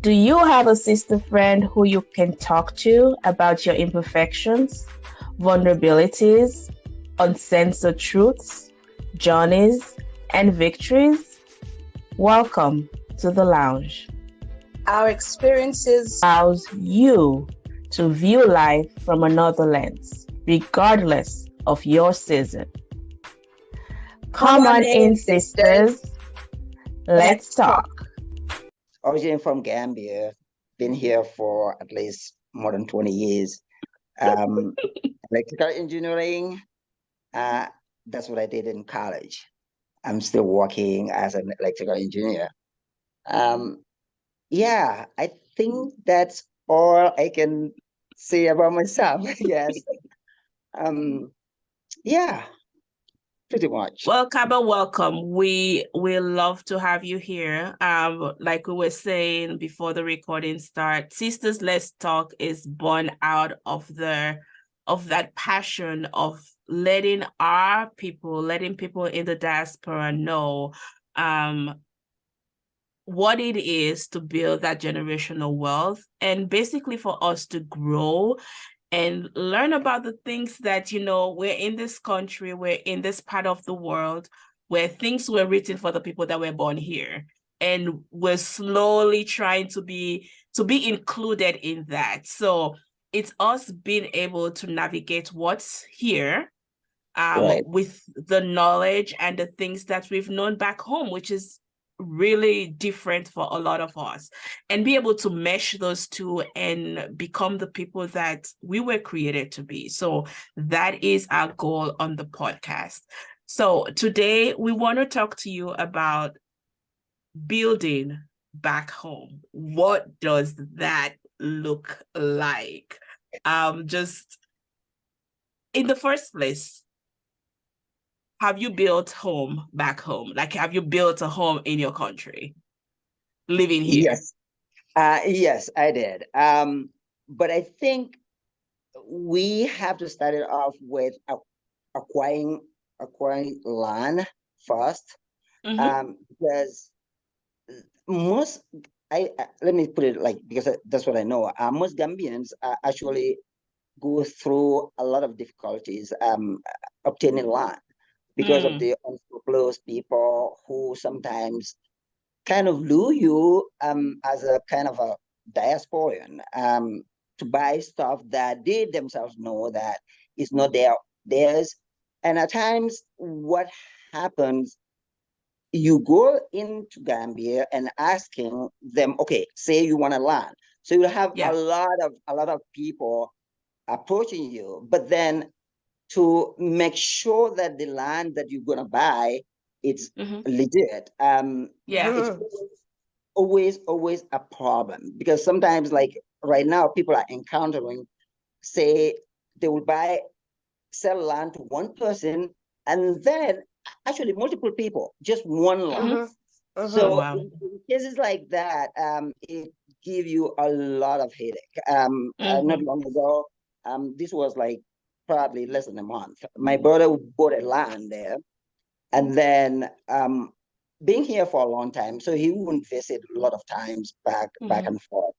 Do you have a sister friend who you can talk to about your imperfections, vulnerabilities, uncensored truths, journeys, and victories? Welcome to the lounge. Our experiences allows you to view life from another lens, regardless of your season. Come on in, sisters. Let's talk. Originally from Gambia, been here for at least more than 20 years. Electrical engineering, that's what I did in college. I'm still working as an electrical engineer. Yeah, I think that's all I can say about myself. Yes. Yeah, pretty much. Well, Kabba, welcome. We love to have you here. Like we were saying before the recording start, Sisters Let's Talk is born out of that passion of letting people in the diaspora know what it is to build that generational wealth, and basically for us to grow and learn about the things that, we're in this country, we're in this part of the world where things were written for the people that were born here. And we're slowly trying to be included in that. So it's us being able to navigate what's here Right. with the knowledge and the things that we've known back home, which is really different for a lot of us, and be able to mesh those two and become the people that we were created to be. So that is our goal on the podcast. So today we want to talk to you about building back home. What does that look like? Just in the first place, have you built home back home? Like, have you built a home in your country, living here? Yes. Yes, I did. But I think we have to start it off with acquiring land first. Because most let me put it like, because that's what I know. Most Gambians actually go through a lot of difficulties obtaining land because of the unscrupulous people who sometimes kind of lure you as a kind of a diasporan to buy stuff that they themselves know that is not theirs. And at times what happens, you go into Gambia and asking them, okay, say you want to land. So you have a lot of people approaching you, but then to make sure that the land that you're gonna buy, it's legit. It's always a problem, because sometimes, like right now, people are encountering, say they will sell land to one person, and then actually multiple people, just one land. So in cases like that, it give you a lot of headache. Not long ago, this was like probably less than a month, my brother bought a land there, and then being here for a long time, so he wouldn't visit a lot of times back and forth.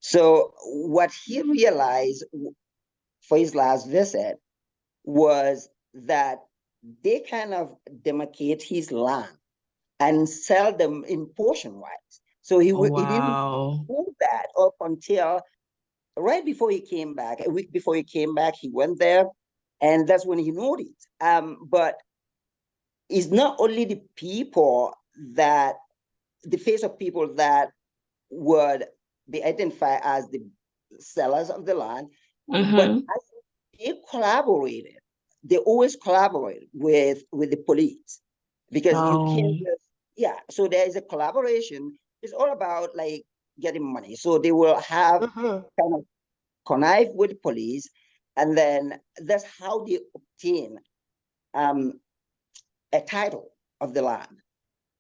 So what he realized for his last visit was that they kind of demarcate his land and sell them in portion wise. So he didn't do that up until right before he came back. A week before he came back, he went there, and that's when he noticed. But it's not only the face of people that would be identified as the sellers of the land, but they collaborated. They always collaborate with the police, because you can't just, so there is a collaboration. It's all about like getting money. So they will have kind of connive with the police, and then that's how they obtain a title of the land.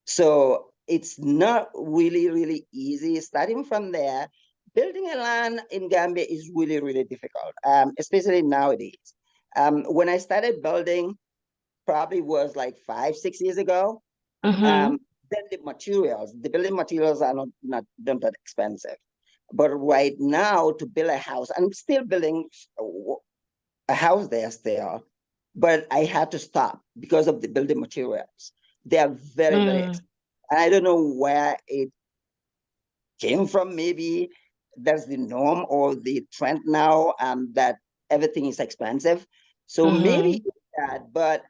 So it's not really easy. Starting from there, building a land in Gambia is really difficult, especially nowadays. When I started building, probably was like 5-6 years ago. building materials. The building materials are not that expensive. But right now, to build a house, I'm still building a house there still, but I had to stop because of the building materials. They are very, very expensive. And I don't know where it came from. Maybe that's the norm or the trend now, that everything is expensive. So maybe it's that, but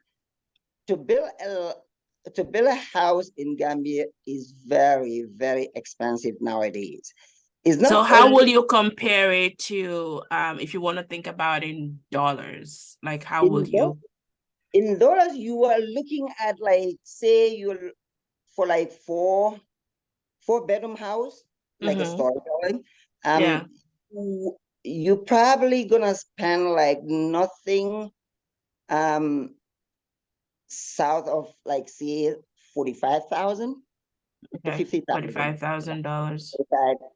to build a house in Gambia is very, very expensive nowadays. It's not So how will only you compare it to if you want to think about in dollars? Like how will you? in dollars, you are looking at, like, say you're for like four-bedroom house, like a story building. Yeah. You're probably gonna spend like nothing south of, like, say, 45,000 to Okay. $50,000. $45,000.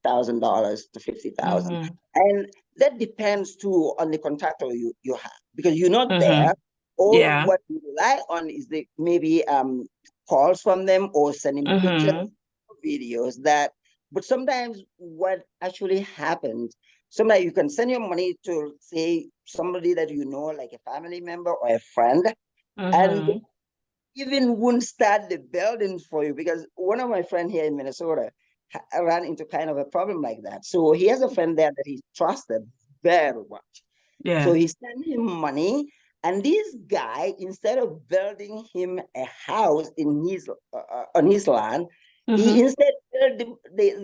$45,000 to 50,000. And that depends too on the contractor you have, because you're not there. All Yeah. what you rely on is the maybe calls from them or sending pictures, videos that. But sometimes what actually happens, sometimes you can send your money to, say, somebody that you know, like a family member or a friend, and they even wouldn't start the buildings for you, because one of my friends here in Minnesota ran into kind of a problem like that. So he has a friend there that he trusted very much. Yeah. So he sent him money, and this guy, instead of building him a house in his on his land, he instead they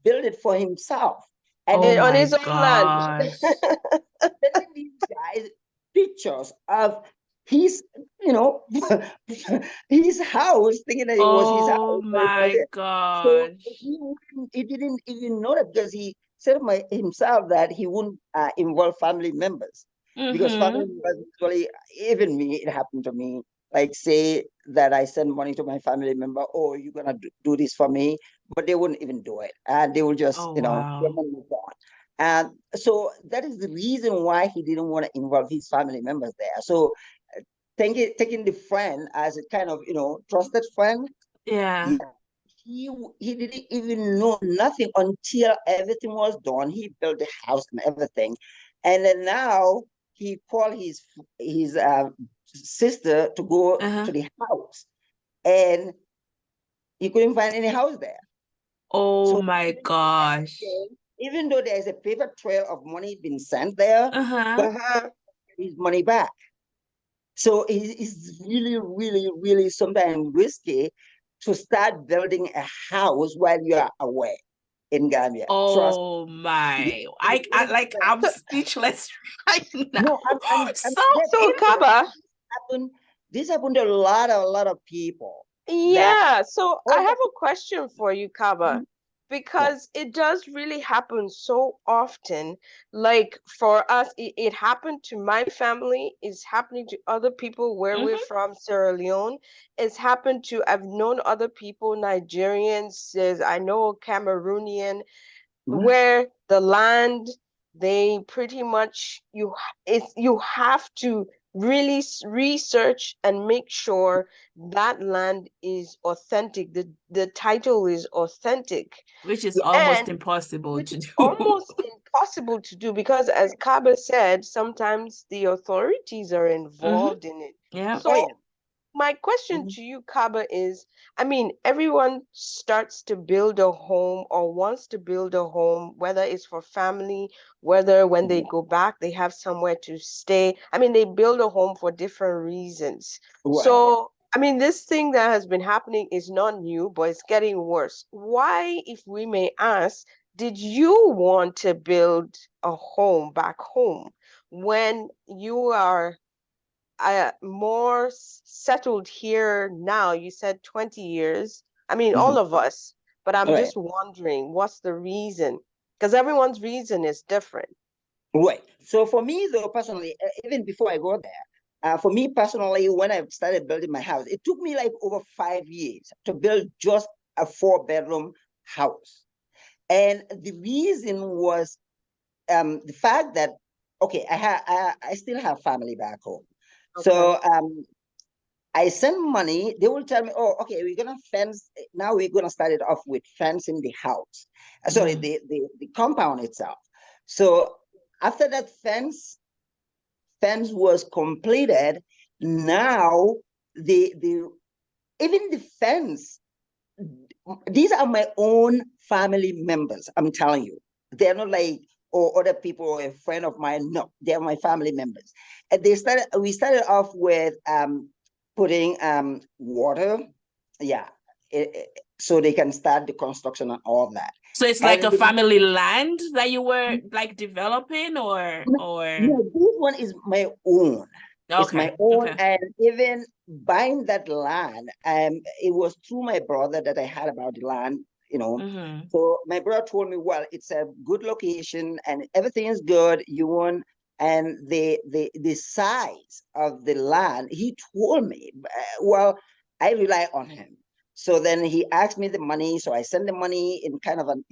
built it for himself. And Oh on my his own land. gosh. sending these guys pictures of his, his house, thinking that it was his house. Oh But it my wasn't. So gosh. he didn't even know that, because he said himself that he wouldn't involve family members, because family members usually, even me, it happened to me. Like, say that I send money to my family member, oh, you're gonna do this for me, but they wouldn't even do it, and they will just, Oh their wow. money is gone. And so that is the reason why he didn't want to involve his family members there. So taking the friend as a kind of, trusted friend, Yeah. yeah, he didn't even know nothing until everything was done. He built the house and everything, and then now he called his sister to go to the house, and he couldn't find any house there. Oh So my gosh. even though there's a paper trail of money being sent there, but his money back. So it's really, really, really sometimes risky to start building a house while you are away in Gambia. Trust Oh my. I'm speechless right now. No, So Kabba, this happened to a lot of people. yeah, so I have a question for you, Kabba, Yeah. because it does really happen so often. Like for us, it happened to my family, it's happening to other people where we're from, Sierra Leone. It's happened to, I've known other people, Nigerians, I know Cameroonian, where the land, they pretty much, you have to really research and make sure that land is authentic, the title is authentic, Which is almost and impossible which to is do. almost impossible to do, because as Kabba said, sometimes the authorities are involved in it. Yeah. So my question to you, Kabba, is, I mean, everyone starts to build a home or wants to build a home, whether it's for family, whether when they go back, they have somewhere to stay. I mean, they build a home for different reasons. Right. So, I mean, this thing that has been happening is not new, but it's getting worse. Why, if we may ask, did you want to build a home back home when you are more settled here now? You said 20 years. I mean, all of us, but I'm just wondering, what's the reason? Because everyone's reason is different. Right. So for me, though, personally, even before I go there, for me personally, when I started building my house, it took me like over 5 years to build just a 4-bedroom house. And the reason was the fact that, okay, I still have family back home. Okay. So I send money, they will tell me, oh, okay, we're gonna fence. Now we're gonna start it off with fencing the house. Sorry, the compound itself. So after that fence was completed, now the even the fence, these are my own family members. I'm telling you, they're not like or other people or a friend of mine. No, they're my family members. And we started off with putting water, yeah, so they can start the construction and all that. So it's like a family land that you were like developing, or no, this one is my own. Okay. It's my own, and even buying that land, it was through my brother that I had about the land, you know. So my brother told me, well, it's a good location and everything is good. You want, and the size of the land, he told me, well, I rely on him. So then he asked me the money, so I sent the money in kind of an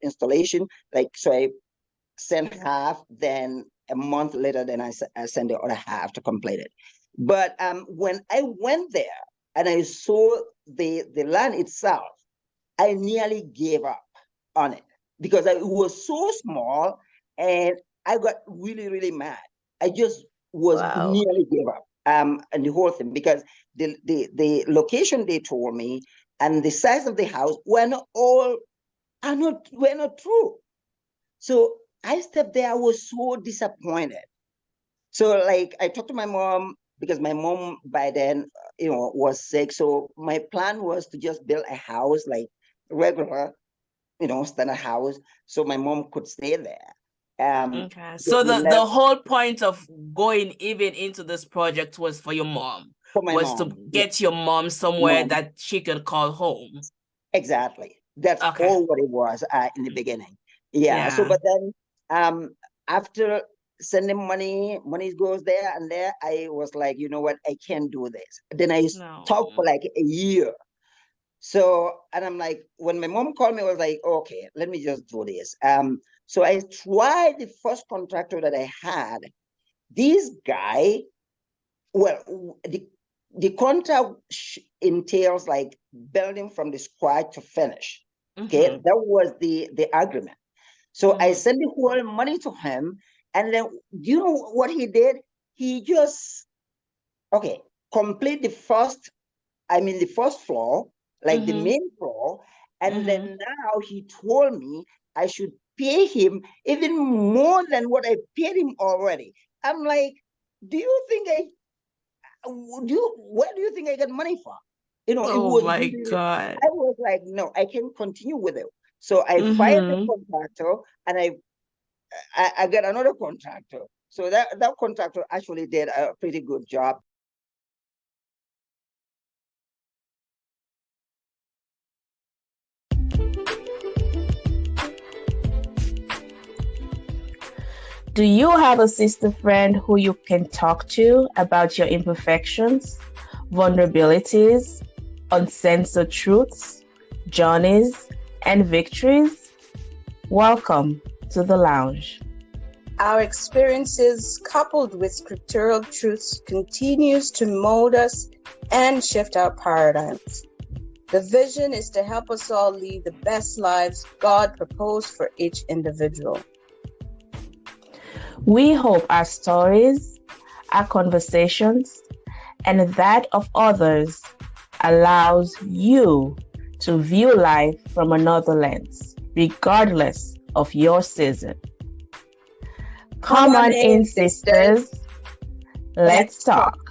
installation, like, so I sent half, then a month later, then I sent the other half to complete it. But when I went there and I saw the land itself, I nearly gave up on it because it was so small, and I got really, really mad. I just was nearly gave up and the whole thing, because the location they told me and the size of the house were not true. So I stepped there, I was so disappointed. So like I talked to my mom, because my mom by then, you know, was sick. So my plan was to just build a house, like regular, you know, standard house, so my mom could stay there. Okay. So the whole point of going even into this project was for your mom. For my was mom. To get your mom somewhere that she could call home. Exactly. That's all what it was in the beginning. Yeah. So, but then after sending money goes there and there, I was like, you know what, I can't do this. Then I stopped for like a year. So, and I'm like, when my mom called me, I was like, okay, let me just do this. So I tried the first contractor that I had. This guy, well, the contract entails like building from the scratch to finish. Okay, that was the agreement. So I sent the whole money to him, and then you know what he did? He just complete the first floor, like the main floor, and then now he told me I should pay him even more than what I paid him already. I'm like, where do you think I get money from? You know, oh my God. I was like, no, I can't continue with it. So I fired the contractor, and I got another contractor. So that contractor actually did a pretty good job. Do you have a sister friend who you can talk to about your imperfections, vulnerabilities, uncensored truths, journeys, and victories? Welcome to the lounge. Our experiences, coupled with scriptural truths, continues to mold us and shift our paradigms. The vision is to help us all lead the best lives God proposed for each individual. We hope our stories, our conversations, and that of others allows you to view life from another lens, regardless of your season. Come on in, sisters. Let's talk.